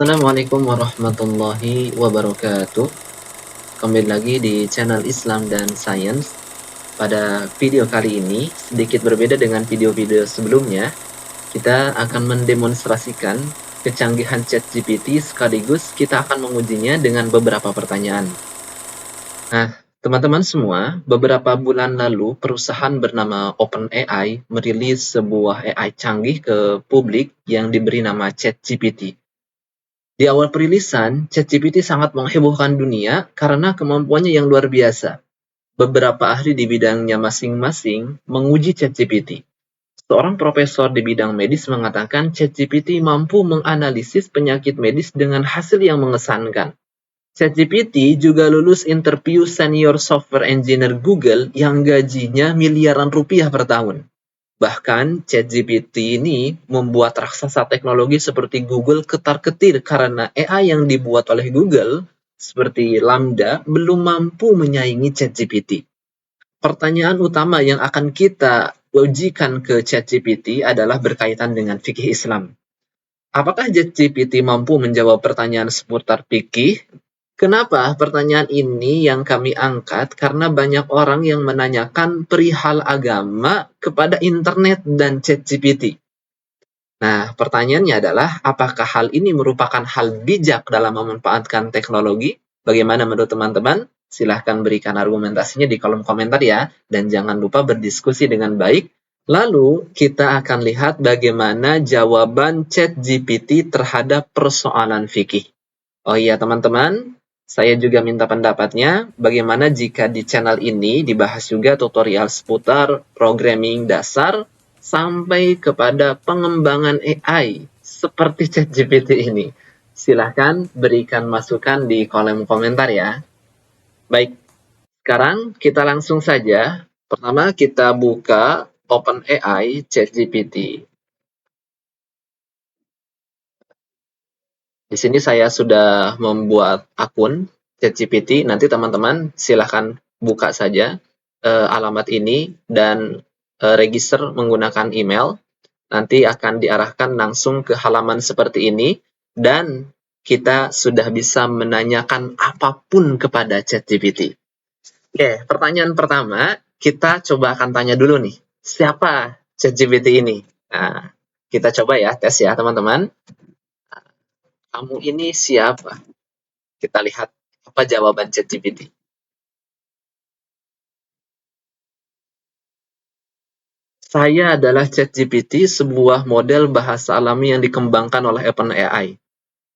Assalamualaikum warahmatullahi wabarakatuh. Kembali lagi di channel Islam dan Science. Pada video kali ini, sedikit berbeda dengan video-video sebelumnya, kita akan mendemonstrasikan kecanggihan ChatGPT sekaligus kita akan mengujinya dengan beberapa pertanyaan. Nah, teman-teman semua, beberapa bulan lalu perusahaan bernama OpenAI merilis sebuah AI canggih ke publik yang diberi nama ChatGPT. Di awal perilisan, ChatGPT sangat menghebohkan dunia karena kemampuannya yang luar biasa. Beberapa ahli di bidangnya masing-masing menguji ChatGPT. Seorang profesor di bidang medis mengatakan ChatGPT mampu menganalisis penyakit medis dengan hasil yang mengesankan. ChatGPT juga lulus interview senior software engineer Google yang gajinya miliaran rupiah per tahun. Bahkan ChatGPT ini membuat raksasa teknologi seperti Google ketar-ketir karena AI yang dibuat oleh Google seperti Lambda belum mampu menyaingi ChatGPT. Pertanyaan utama yang akan kita ujikan ke ChatGPT adalah berkaitan dengan fikih Islam. Apakah ChatGPT mampu menjawab pertanyaan seputar fikih? Kenapa pertanyaan ini yang kami angkat? Karena banyak orang yang menanyakan perihal agama kepada internet dan ChatGPT. Nah, pertanyaannya adalah, apakah hal ini merupakan hal bijak dalam memanfaatkan teknologi? Bagaimana menurut teman-teman? Silahkan berikan argumentasinya di kolom komentar ya. Dan jangan lupa berdiskusi dengan baik. Lalu, kita akan lihat bagaimana jawaban ChatGPT terhadap persoalan fikih. Oh iya teman-teman, saya juga minta pendapatnya, bagaimana jika di channel ini dibahas juga tutorial seputar programming dasar sampai kepada pengembangan AI seperti ChatGPT ini. Silahkan berikan masukan di kolom komentar ya. Baik, sekarang kita langsung saja. Pertama kita buka OpenAI ChatGPT. Di sini saya sudah membuat akun ChatGPT. Nanti teman-teman silahkan buka saja alamat ini dan register menggunakan email. Nanti akan diarahkan langsung ke halaman seperti ini dan kita sudah bisa menanyakan apapun kepada ChatGPT. Oke, pertanyaan pertama kita coba akan tanya dulu nih, siapa ChatGPT ini? Nah, kita coba ya tes ya teman-teman. Kamu ini siapa? Kita lihat apa jawaban ChatGPT. Saya adalah ChatGPT, sebuah model bahasa alami yang dikembangkan oleh OpenAI.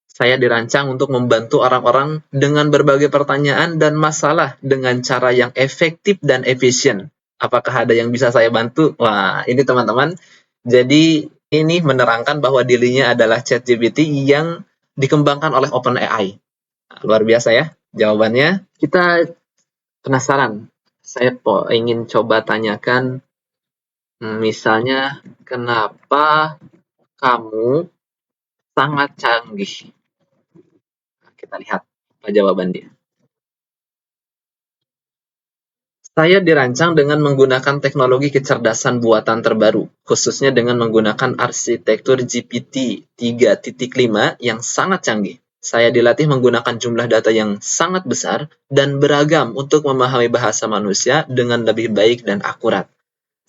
Saya dirancang untuk membantu orang-orang dengan berbagai pertanyaan dan masalah dengan cara yang efektif dan efisien. Apakah ada yang bisa saya bantu? Wah, ini teman-teman. Jadi ini menerangkan bahwa dirinya adalah ChatGPT yang dikembangkan oleh OpenAI. Luar biasa ya jawabannya. Kita penasaran. Saya ingin coba tanyakan, misalnya, kenapa kamu sangat canggih? Nah, kita lihat apa jawaban dia. Saya dirancang dengan menggunakan teknologi kecerdasan buatan terbaru, khususnya dengan menggunakan arsitektur GPT 3.5 yang sangat canggih. Saya dilatih menggunakan jumlah data yang sangat besar dan beragam untuk memahami bahasa manusia dengan lebih baik dan akurat.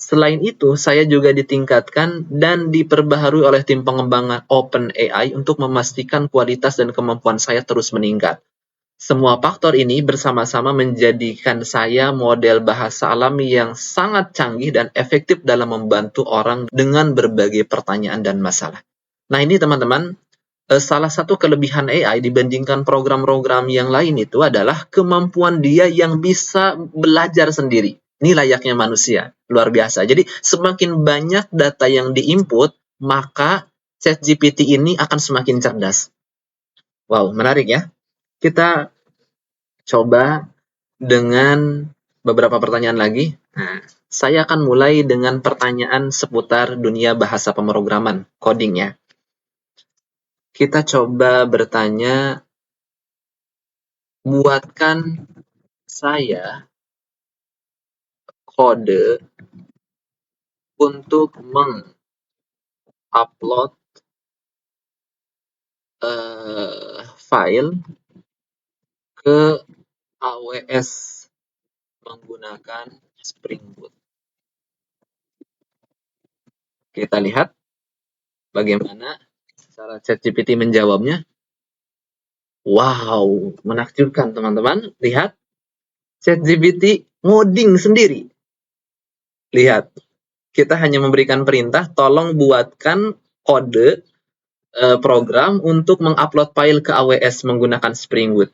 Selain itu, saya juga ditingkatkan dan diperbaharui oleh tim pengembangan OpenAI untuk memastikan kualitas dan kemampuan saya terus meningkat. Semua faktor ini bersama-sama menjadikan saya model bahasa alami yang sangat canggih dan efektif dalam membantu orang dengan berbagai pertanyaan dan masalah. Nah, ini teman-teman, salah satu kelebihan AI dibandingkan program-program yang lain itu adalah kemampuan dia yang bisa belajar sendiri. Ini layaknya manusia, luar biasa. Jadi semakin banyak data yang diinput, maka ChatGPT ini akan semakin cerdas. Wow, menarik ya. Kita coba dengan beberapa pertanyaan lagi. Nah, saya akan mulai dengan pertanyaan seputar dunia bahasa pemrograman, coding ya. Kita coba bertanya, buatkan saya kode untuk mengupload file ke AWS menggunakan Spring Boot. Kita lihat bagaimana cara ChatGPT menjawabnya. Wow, menakjubkan teman-teman. Lihat, ChatGPT ngoding sendiri. Lihat, kita hanya memberikan perintah, tolong buatkan kode program untuk mengupload file ke AWS menggunakan Spring Boot.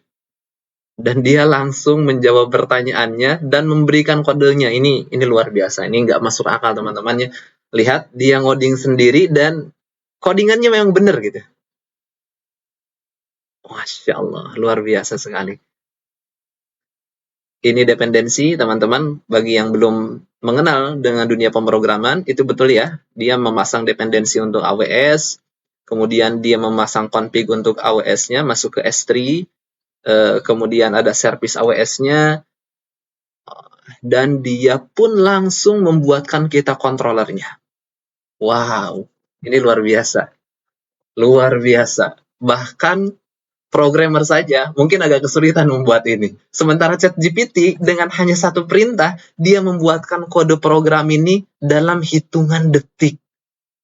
Dan dia langsung menjawab pertanyaannya dan memberikan kodenya. Ini luar biasa. Ini nggak masuk akal teman-temannya. Lihat, dia ngoding sendiri dan codingannya memang benar gitu. Masya Allah, luar biasa sekali. Ini dependensi, teman-teman, bagi yang belum mengenal dengan dunia pemrograman, itu betul ya. Dia memasang dependensi untuk AWS, kemudian dia memasang config untuk AWS-nya, masuk ke S3, kemudian ada service AWS-nya, dan dia pun langsung membuatkan kita controllernya. Wow, ini luar biasa. Luar biasa. Bahkan programmer saja mungkin agak kesulitan membuat ini. Sementara ChatGPT dengan hanya satu perintah, dia membuatkan kode program ini dalam hitungan detik.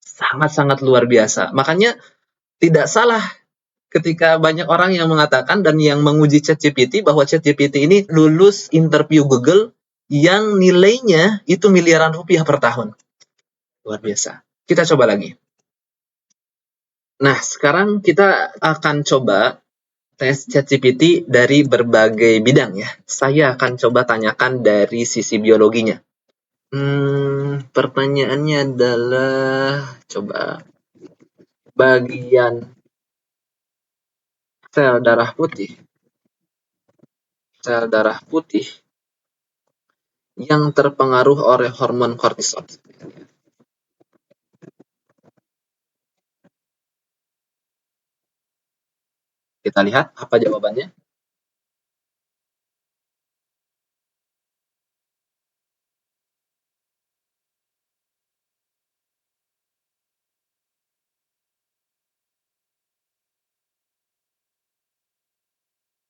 Sangat-sangat luar biasa. Makanya tidak salah ketika banyak orang yang mengatakan dan yang menguji ChatGPT bahwa ChatGPT ini lulus interview Google yang nilainya itu miliaran rupiah per tahun. Luar biasa. Kita coba lagi. Nah, sekarang kita akan coba tes ChatGPT dari berbagai bidang ya. Saya akan coba tanyakan dari sisi biologinya. Pertanyaannya adalah, coba, bagian sel darah putih. Sel darah putih yang terpengaruh oleh hormon kortisol. Kita lihat apa jawabannya.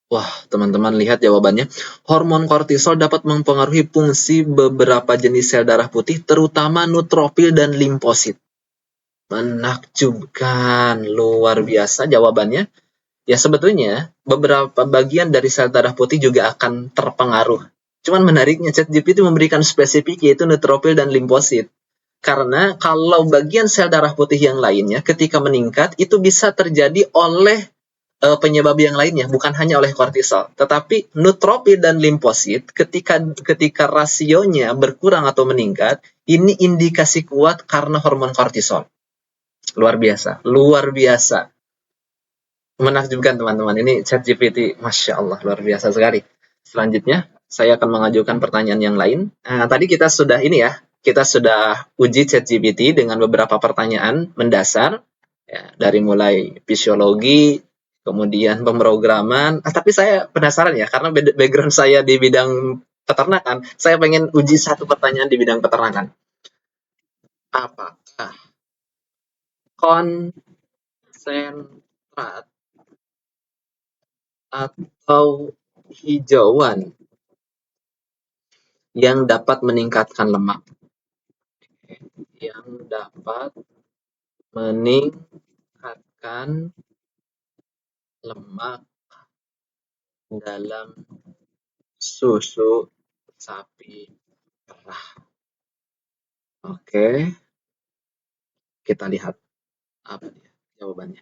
Wah, teman-teman lihat jawabannya. Hormon kortisol dapat mempengaruhi fungsi beberapa jenis sel darah putih, terutama neutrofil dan limfosit. Menakjubkan, luar biasa jawabannya. Ya sebetulnya beberapa bagian dari sel darah putih juga akan terpengaruh. Cuman menariknya ChatGPT memberikan spesifik yaitu neutrofil dan limfosit. Karena kalau bagian sel darah putih yang lainnya ketika meningkat itu bisa terjadi oleh penyebab yang lainnya, bukan hanya oleh kortisol. Tetapi neutrofil dan limfosit ketika rasionya berkurang atau meningkat, ini indikasi kuat karena hormon kortisol. Luar biasa, luar biasa. Menakjubkan teman-teman, ini ChatGPT, Masya Allah, luar biasa sekali. Selanjutnya, saya akan mengajukan pertanyaan yang lain. Tadi kita sudah uji ChatGPT dengan beberapa pertanyaan mendasar, ya, dari mulai fisiologi, kemudian pemrograman. Tapi saya penasaran ya, karena background saya di bidang peternakan, saya pengen uji satu pertanyaan di bidang peternakan. Apakah konsentrat atau hijauan yang dapat meningkatkan lemak? Yang dapat meningkatkan lemak dalam susu sapi perah. Oke, kita lihat apa dia jawabannya.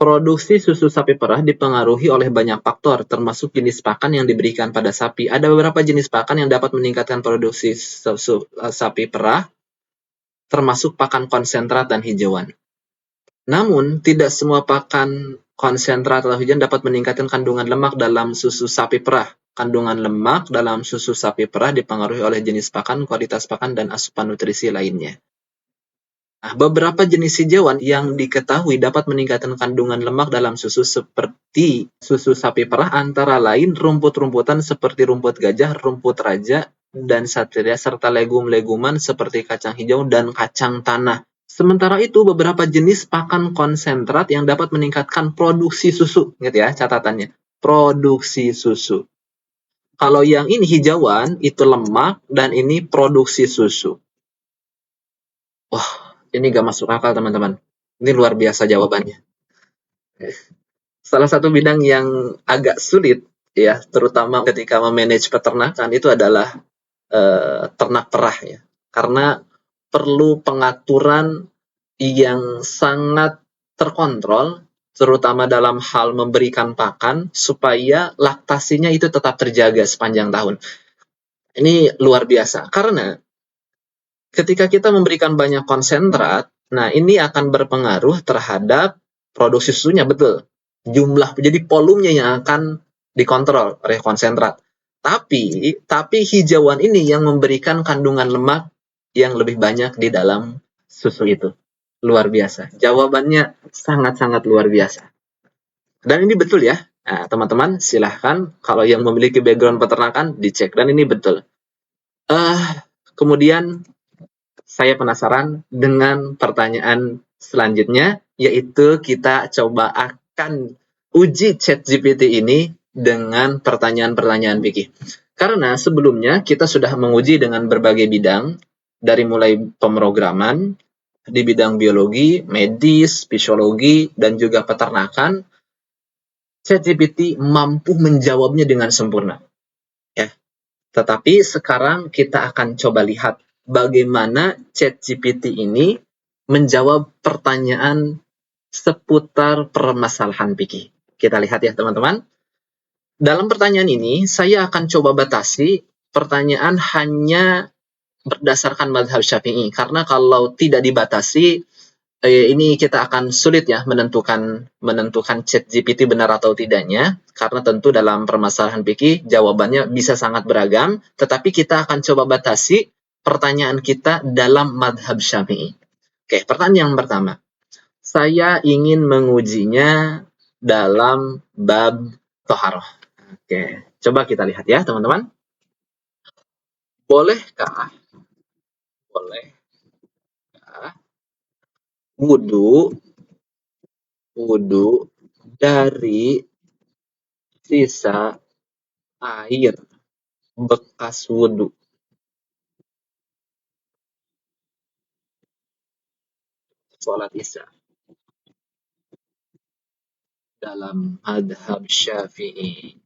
Produksi susu sapi perah dipengaruhi oleh banyak faktor, termasuk jenis pakan yang diberikan pada sapi. Ada beberapa jenis pakan yang dapat meningkatkan produksi susu sapi perah, termasuk pakan konsentrat dan hijauan. Namun, tidak semua pakan konsentrat atau hijauan dapat meningkatkan kandungan lemak dalam susu sapi perah. Kandungan lemak dalam susu sapi perah dipengaruhi oleh jenis pakan, kualitas pakan, dan asupan nutrisi lainnya. Nah, beberapa jenis hijauan yang diketahui dapat meningkatkan kandungan lemak dalam susu seperti susu sapi perah antara lain rumput-rumputan seperti rumput gajah, rumput raja, dan satria serta legum-leguman seperti kacang hijau dan kacang tanah. Sementara itu, beberapa jenis pakan konsentrat yang dapat meningkatkan produksi susu. Ingat ya catatannya, produksi susu. Kalau yang ini hijauan, itu lemak, dan ini produksi susu. Wah, ini gak masuk akal teman-teman. Ini luar biasa jawabannya. Salah satu bidang yang agak sulit, ya, terutama ketika memanage peternakan, itu adalah ternak perah, ya. Karena perlu pengaturan yang sangat terkontrol, terutama dalam hal memberikan pakan, supaya laktasinya itu tetap terjaga sepanjang tahun. Ini luar biasa, karena ketika kita memberikan banyak konsentrat, nah ini akan berpengaruh terhadap produksi susunya, betul. Jadi volumenya yang akan dikontrol oleh konsentrat. Tapi hijauan ini yang memberikan kandungan lemak yang lebih banyak di dalam susu itu. Luar biasa. Jawabannya sangat-sangat luar biasa. Dan ini betul ya. Nah, teman-teman, silahkan kalau yang memiliki background peternakan dicek. Dan ini betul. Kemudian saya penasaran dengan pertanyaan selanjutnya, yaitu kita coba akan uji ChatGPT ini dengan pertanyaan-pertanyaan fikih. Karena sebelumnya kita sudah menguji dengan berbagai bidang, dari mulai pemrograman, di bidang biologi, medis, fisiologi, dan juga peternakan, ChatGPT mampu menjawabnya dengan sempurna. Ya. Tetapi sekarang kita akan coba lihat bagaimana ChatGPT ini menjawab pertanyaan seputar permasalahan fikih. Kita lihat ya teman-teman. Dalam pertanyaan ini, saya akan coba batasi pertanyaan hanya berdasarkan mazhab Syafi'i. Karena kalau tidak dibatasi, ini kita akan sulit ya menentukan ChatGPT benar atau tidaknya, karena tentu dalam permasalahan fikih jawabannya bisa sangat beragam, tetapi kita akan coba batasi pertanyaan kita dalam madhab Syafi'i. Oke, pertanyaan yang pertama. Saya ingin mengujinya dalam bab toharoh. Oke, coba kita lihat ya teman-teman. Bolehkah wudhu dari sisa air bekas wudhu? Sholat Isya dalam madhab Syafi'i.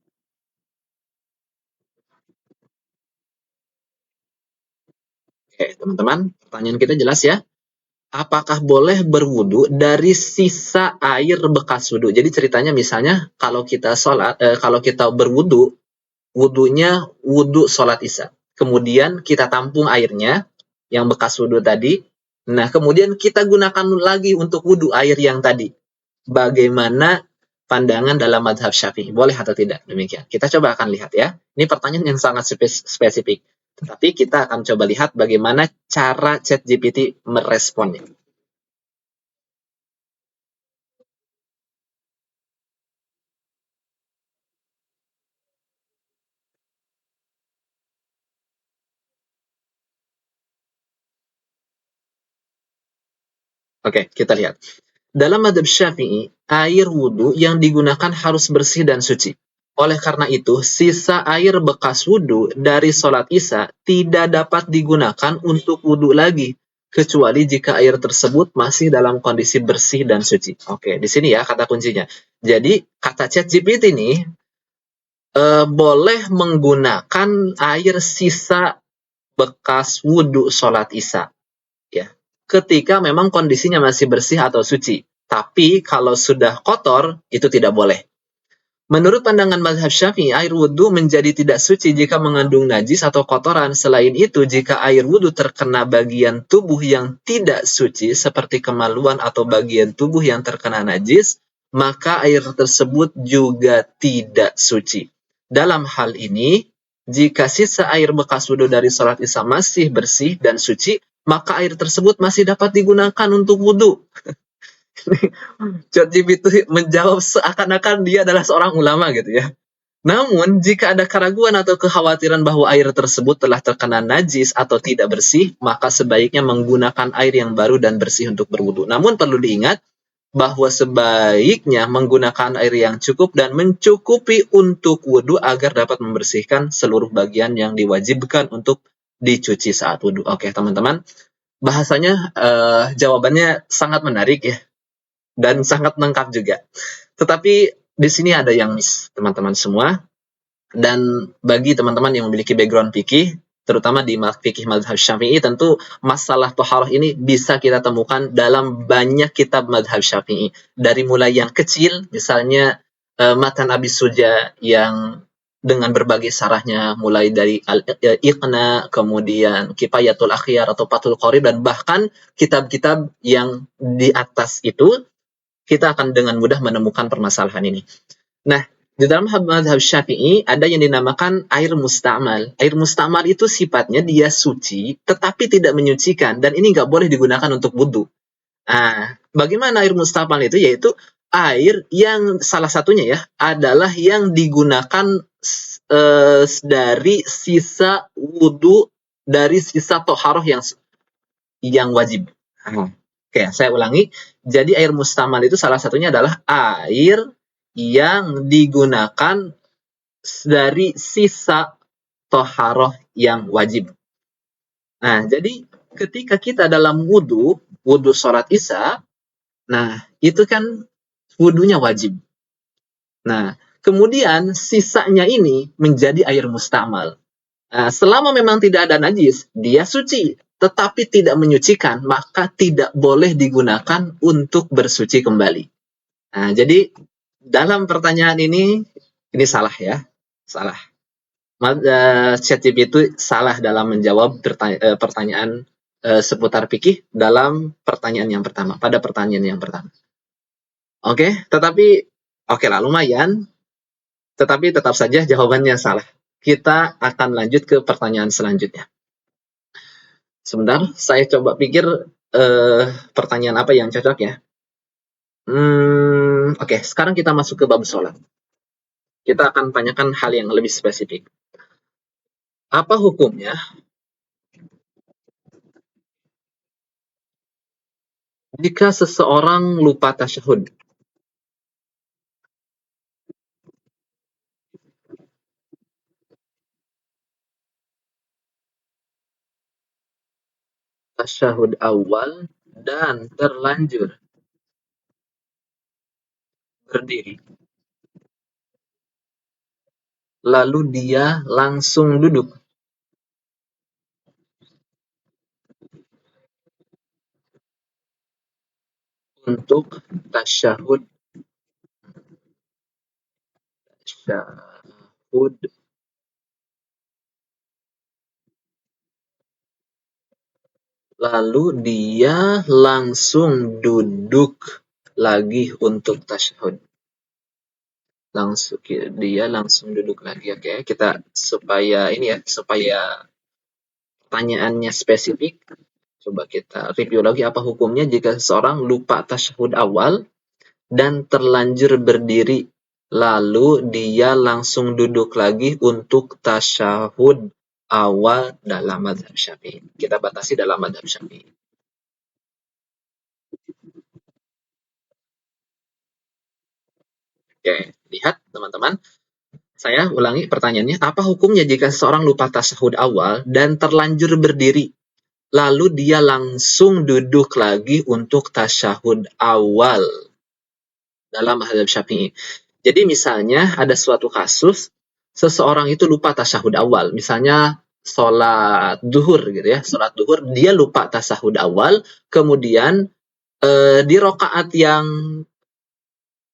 Oke, teman-teman, pertanyaan kita jelas ya. Apakah boleh berwudu dari sisa air bekas wudu? Jadi ceritanya misalnya kalau kita kalau kita berwudu, wudunya wudu sholat Isya. Kemudian kita tampung airnya yang bekas wudu tadi. Nah, kemudian kita gunakan lagi untuk wudu air yang tadi. Bagaimana pandangan dalam madhab Syafi'i? Boleh atau tidak? Demikian. Kita coba akan lihat ya. Ini pertanyaan yang sangat spesifik. Tetapi kita akan coba lihat bagaimana cara ChatGPT meresponnya. Oke, kita lihat. Dalam madhab Syafi'i, air wudhu yang digunakan harus bersih dan suci. Oleh karena itu, sisa air bekas wudhu dari sholat Isya tidak dapat digunakan untuk wudhu lagi, kecuali jika air tersebut masih dalam kondisi bersih dan suci. Oke, di sini ya kata kuncinya. Jadi, kata ChatGPT ini boleh menggunakan air sisa bekas wudhu sholat Isya. Ya, ketika memang kondisinya masih bersih atau suci. Tapi kalau sudah kotor, itu tidak boleh. Menurut pandangan mazhab Syafi'i, air wudhu menjadi tidak suci jika mengandung najis atau kotoran. Selain itu, jika air wudhu terkena bagian tubuh yang tidak suci, seperti kemaluan atau bagian tubuh yang terkena najis, maka air tersebut juga tidak suci. Dalam hal ini, jika sisa air bekas wudhu dari sholat Isya masih bersih dan suci, maka air tersebut masih dapat digunakan untuk wudhu. ChatGPT menjawab seakan-akan dia adalah seorang ulama gitu ya. Namun, jika ada keraguan atau kekhawatiran bahwa air tersebut telah terkena najis atau tidak bersih, maka sebaiknya menggunakan air yang baru dan bersih untuk berwudu. Namun perlu diingat bahwa sebaiknya menggunakan air yang cukup dan mencukupi untuk wudu agar dapat membersihkan seluruh bagian yang diwajibkan untuk dicuci saat wudu. Oke, teman-teman. Bahasanya, jawabannya sangat menarik ya, dan sangat lengkap juga. Tetapi di sini ada yang miss, teman-teman semua. Dan bagi teman-teman yang memiliki background fikih, terutama di fikih mazhab Syafi'i, tentu masalah toharoh ini bisa kita temukan dalam banyak kitab mazhab Syafi'i. Dari mulai yang kecil, misalnya Matan Abi Suja yang dengan berbagai sarahnya, mulai dari Al-Iqna, kemudian Kifayatul Akhyar atau Fathul Qorib, dan bahkan kitab-kitab yang di atas itu, kita akan dengan mudah menemukan permasalahan ini. Nah, di dalam mazhab Syafi'i ada yang dinamakan air musta'mal. Air musta'mal itu sifatnya dia suci, tetapi tidak menyucikan, dan ini nggak boleh digunakan untuk wudhu. Nah, bagaimana air musta'mal itu? Yaitu air yang salah satunya ya adalah yang digunakan dari sisa wudhu, dari sisa toharoh yang wajib. Oke, saya ulangi. Jadi air mustamal itu salah satunya adalah air yang digunakan dari sisa toharoh yang wajib. Nah, jadi ketika kita dalam wudhu sholat isya, nah itu kan wudhunya wajib. Nah, kemudian sisanya ini menjadi air mustamal. Nah, selama memang tidak ada najis, dia suci, tetapi tidak menyucikan, maka tidak boleh digunakan untuk bersuci kembali. Nah, jadi dalam pertanyaan ini salah ya, salah. ChatGPT itu salah dalam menjawab pertanyaan seputar fikih dalam pertanyaan yang pertama, pada pertanyaan yang pertama. Oke, tetapi oke lah, lumayan. Tetapi tetap saja jawabannya salah. Kita akan lanjut ke pertanyaan selanjutnya. Sebentar, saya coba pikir pertanyaan apa yang cocok ya. Oke, sekarang kita masuk ke bab sholat. Kita akan tanyakan hal yang lebih spesifik. Apa hukumnya jika seseorang lupa tasyahud? Tasyahud awal dan terlanjur berdiri. Lalu dia langsung duduk. Untuk tasyahud lalu dia langsung duduk lagi untuk tasyahud. Dia langsung duduk lagi. Oke, kita supaya pertanyaannya spesifik, coba kita review lagi apa hukumnya jika seseorang lupa tasyahud awal dan terlanjur berdiri, lalu dia langsung duduk lagi untuk tasyahud awal dalam mazhab Syafi'i. Kita batasi dalam mazhab Syafi'i. Oke, lihat teman-teman. Saya ulangi pertanyaannya, apa hukumnya jika seseorang lupa tasyahud awal dan terlanjur berdiri, lalu dia langsung duduk lagi untuk tasyahud awal dalam mazhab Syafi'i? Jadi misalnya ada suatu kasus, seseorang itu lupa tasyahud awal, misalnya sholat duhur gitu ya, sholat duhur, dia lupa tasyahud awal, kemudian di rakaat yang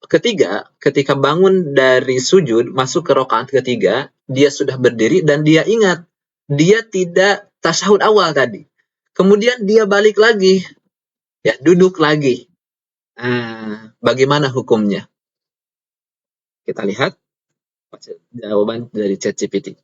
ketiga, ketika bangun dari sujud, masuk ke rakaat ketiga, dia sudah berdiri dan dia ingat, dia tidak tasyahud awal tadi. Kemudian dia balik lagi, ya duduk lagi. Bagaimana hukumnya? Kita lihat jawaban dari ChatGPT.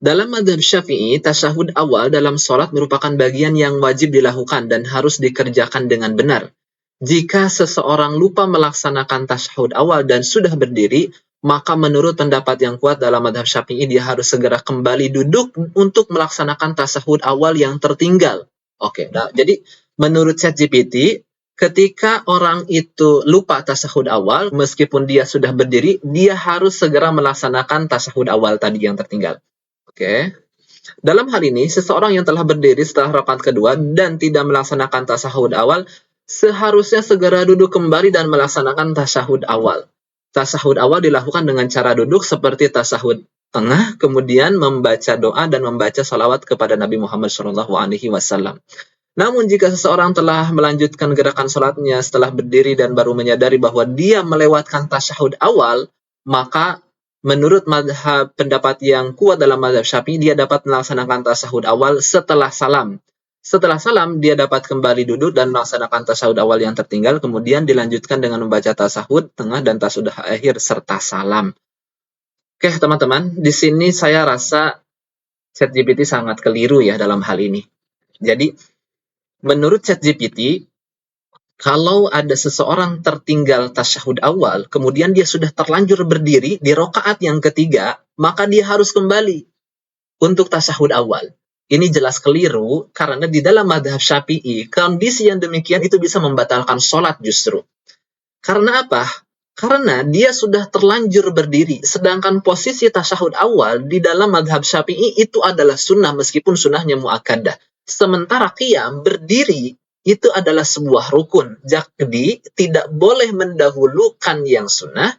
Dalam mazhab Syafi'i, tasyahud awal dalam sholat merupakan bagian yang wajib dilakukan dan harus dikerjakan dengan benar. Jika seseorang lupa melaksanakan tasyahud awal dan sudah berdiri, maka menurut pendapat yang kuat dalam madhab Syafi'i, dia harus segera kembali duduk untuk melaksanakan tasahud awal yang tertinggal. Oke, nah, jadi menurut ChatGPT, ketika orang itu lupa tasahud awal, meskipun dia sudah berdiri, dia harus segera melaksanakan tasahud awal tadi yang tertinggal. Oke. Dalam hal ini, seseorang yang telah berdiri setelah rakaat kedua dan tidak melaksanakan tasahud awal, seharusnya segera duduk kembali dan melaksanakan tasahud awal. Tasahud awal dilakukan dengan cara duduk seperti tasahud tengah, kemudian membaca doa dan membaca salawat kepada Nabi Muhammad SAW. Namun jika seseorang telah melanjutkan gerakan sholatnya setelah berdiri dan baru menyadari bahwa dia melewatkan tasyahud awal, maka menurut pendapat yang kuat dalam mazhab Syafi'i, dia dapat melaksanakan tasyahud awal setelah salam. Setelah salam, dia dapat kembali duduk dan melaksanakan tasyahud awal yang tertinggal, kemudian dilanjutkan dengan membaca tasyahud tengah dan tasyahud akhir serta salam. Oke, teman-teman, di sini saya rasa ChatGPT sangat keliru ya dalam hal ini. Jadi, menurut ChatGPT, kalau ada seseorang tertinggal tasyahud awal, kemudian dia sudah terlanjur berdiri di rakaat yang ketiga, maka dia harus kembali untuk tasyahud awal. Ini jelas keliru, karena di dalam madhab Syafi'i, kondisi yang demikian itu bisa membatalkan sholat justru. Karena apa? Karena dia sudah terlanjur berdiri, sedangkan posisi tasyahud awal di dalam madhab Syafi'i itu adalah sunnah, meskipun sunnahnya mu'akkadah. Sementara qiyam, berdiri, itu adalah sebuah rukun. Jadi, tidak boleh mendahulukan yang sunnah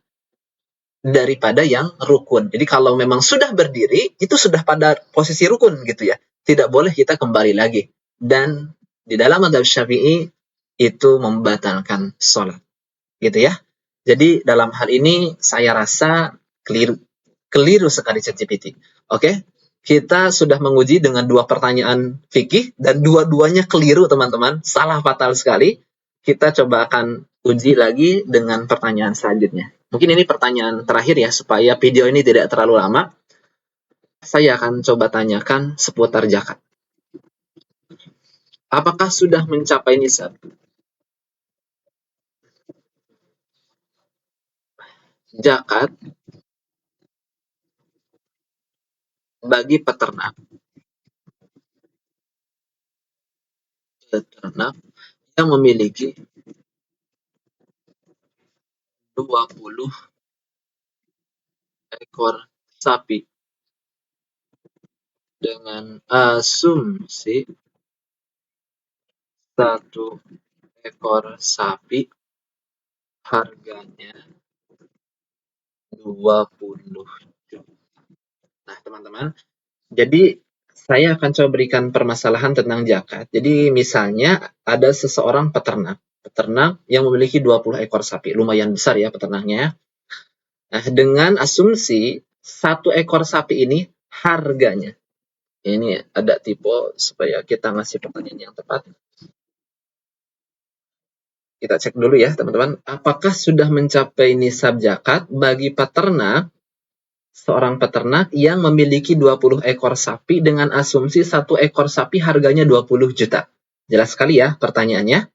daripada yang rukun. Jadi, kalau memang sudah berdiri, itu sudah pada posisi rukun gitu ya. Tidak boleh kita kembali lagi. Dan di dalam madhab Syafi'i, itu membatalkan sholat. Gitu ya. Jadi, dalam hal ini, saya rasa keliru sekali ChatGPT. Oke? Kita sudah menguji dengan 2 pertanyaan fikih dan dua-duanya keliru, teman-teman. Salah fatal sekali. Kita coba akan uji lagi dengan pertanyaan selanjutnya. Mungkin ini pertanyaan terakhir ya, supaya video ini tidak terlalu lama. Saya akan coba tanyakan seputar zakat. Apakah sudah mencapai nisab? Zakat bagi peternak yang memiliki 20 ekor sapi dengan asumsi 1 ekor sapi harganya 20 juta. Nah, teman-teman, jadi saya akan coba berikan permasalahan tentang zakat. Jadi misalnya ada seseorang peternak yang memiliki 20 ekor sapi. Lumayan besar ya peternaknya. Nah, dengan asumsi 1 ekor sapi ini harganya. Ini ada tipe supaya kita ngasih pertanyaan yang tepat. Kita cek dulu ya, teman-teman. Apakah sudah mencapai nisab zakat bagi seorang peternak yang memiliki 20 ekor sapi dengan asumsi 1 ekor sapi harganya 20 juta. Jelas sekali ya pertanyaannya.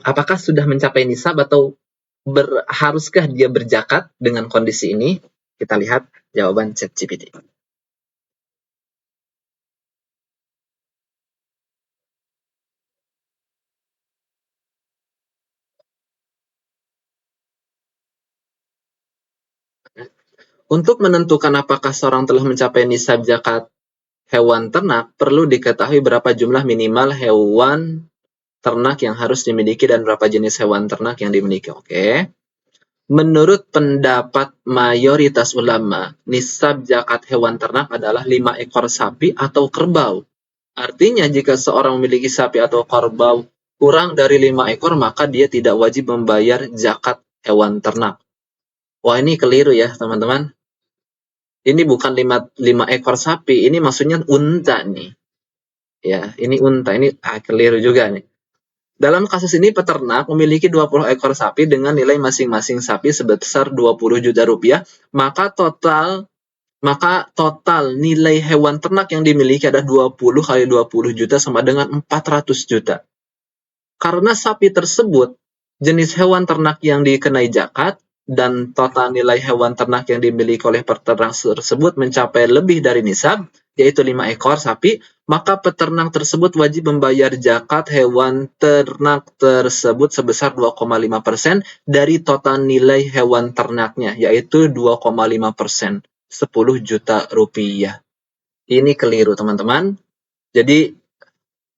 Apakah sudah mencapai nisab atau haruskah dia berzakat dengan kondisi ini? Kita lihat jawaban ChatGPT. Untuk menentukan apakah seorang telah mencapai nisab zakat hewan ternak, perlu diketahui berapa jumlah minimal hewan ternak yang harus dimiliki dan berapa jenis hewan ternak yang dimiliki. Oke. Menurut pendapat mayoritas ulama, nisab zakat hewan ternak adalah 5 ekor sapi atau kerbau. Artinya jika seorang memiliki sapi atau kerbau kurang dari 5 ekor, maka dia tidak wajib membayar zakat hewan ternak. Wah, ini keliru ya, teman-teman. Ini bukan 5 ekor sapi, ini maksudnya unta nih. Ya, ini unta, ini keliru juga nih. Dalam kasus ini peternak memiliki 20 ekor sapi dengan nilai masing-masing sapi sebesar 20 juta rupiah, maka total nilai hewan ternak yang dimiliki adalah 20 kali 20 juta sama dengan 400 juta. Karena sapi tersebut jenis hewan ternak yang dikenai zakat, dan total nilai hewan ternak yang dimiliki oleh peternak tersebut mencapai lebih dari nisab, yaitu 5 ekor sapi, maka peternak tersebut wajib membayar zakat hewan ternak tersebut sebesar 2,5% dari total nilai hewan ternaknya, yaitu 2,5%, 10 juta rupiah. Ini keliru, teman-teman. Jadi,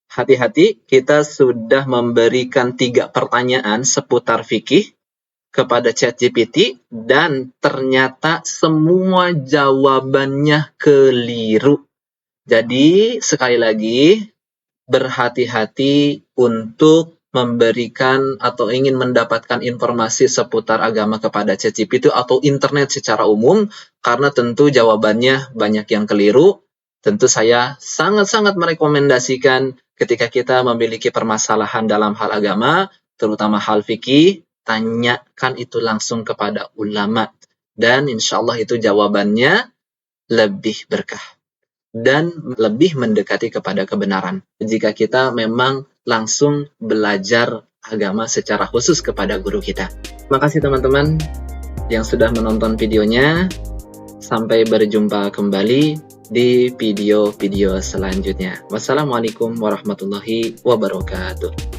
hati-hati, kita sudah memberikan 3 pertanyaan seputar fikih kepada ChatGPT dan ternyata semua jawabannya keliru. Jadi, sekali lagi, berhati-hati untuk memberikan atau ingin mendapatkan informasi seputar agama kepada ChatGPT atau internet secara umum, karena tentu jawabannya banyak yang keliru. Tentu saya sangat-sangat merekomendasikan ketika kita memiliki permasalahan dalam hal agama, terutama hal fikih, tanyakan itu langsung kepada ulama. Dan insya Allah itu jawabannya lebih berkah dan lebih mendekati kepada kebenaran. Jika kita memang langsung belajar agama secara khusus kepada guru kita. Terima kasih teman-teman yang sudah menonton videonya. Sampai berjumpa kembali di video-video selanjutnya. Wassalamualaikum warahmatullahi wabarakatuh.